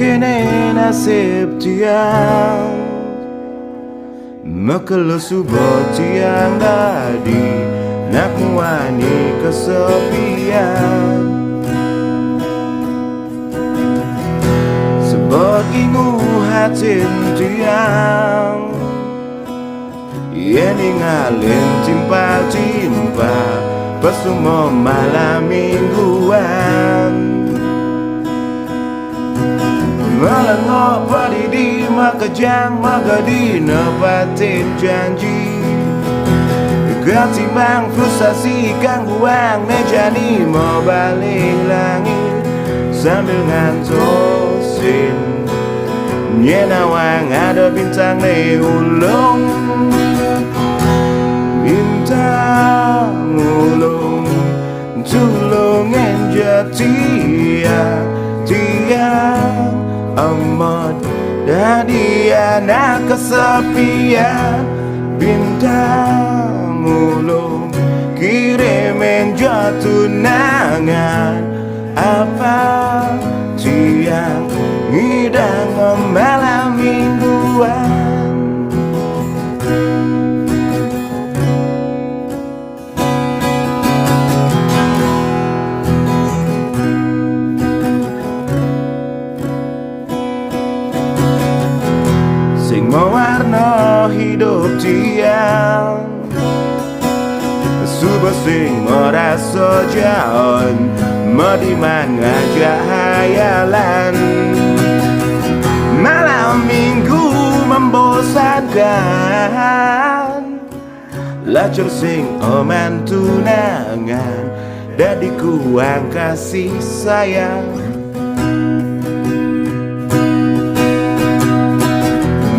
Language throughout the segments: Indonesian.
kene nasib tiang Mekelo subuh tiang tadi nak muani kesepian Sebab ingu hatin tiang Ia ninggalin timpa-timpa pas semua malam mingguan Melengok berdiri makajang magadi nepatin janji Ketimbang frustasi gangguan mejani mau balik langit Sambil ngantosin Nyenawang ada bintang di ulung Bintang ulung Tulungin jatian Tiang amat dari anak kesepian Bintang ulung kirimin jatuh nangan Apa tiang ngidang malam mingguan Sing mewarna hidup tiang Subuh sing merasa jauh Mediman ngajak hayalan Malam minggu membosankan Lacur sing oman tunangan Dadiku ang kasih sayang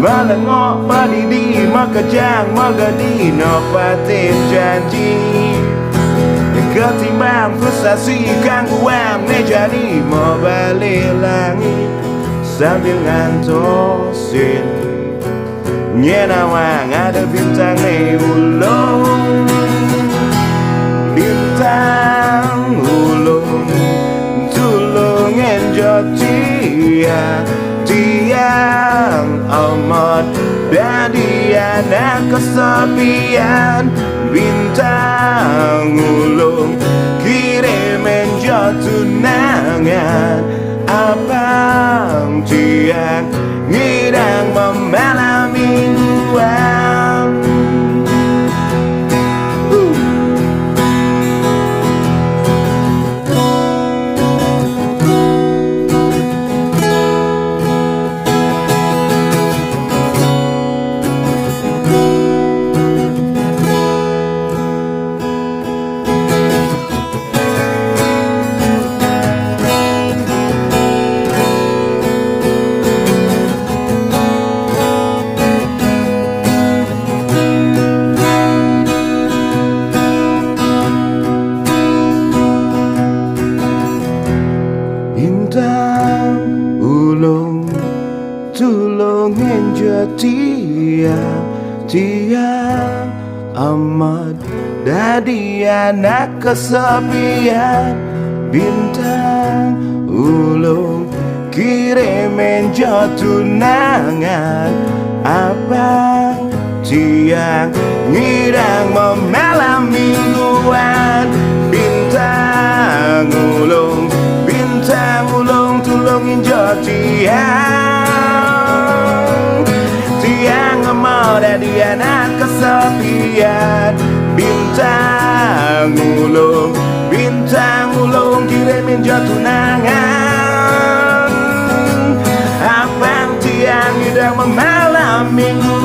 Melengok berdiri makajang magadi nepatin janji Ketimbang frustasi gangguan mejani mau balik langit Sambil ngantosin Nyenawang ada bintang di ulung Bintang ulung Tulungin jotia Tiang amat dari anak kesepian Bintang ulung kirimin jatuh nangan Abang tiang ngidang memalam mingguan Bintang ulung tulungin jatiang Tiang amat dari anak kesepian Bintang ulung kirimin jatuh nangan Abang tiang ngidang memalam mingguan Bintang ulung tulungin jatiang Tiang mau dari anak kesepian Bintang ulung kirimin jatuh nangan Abang tiang ngidang memalam minggu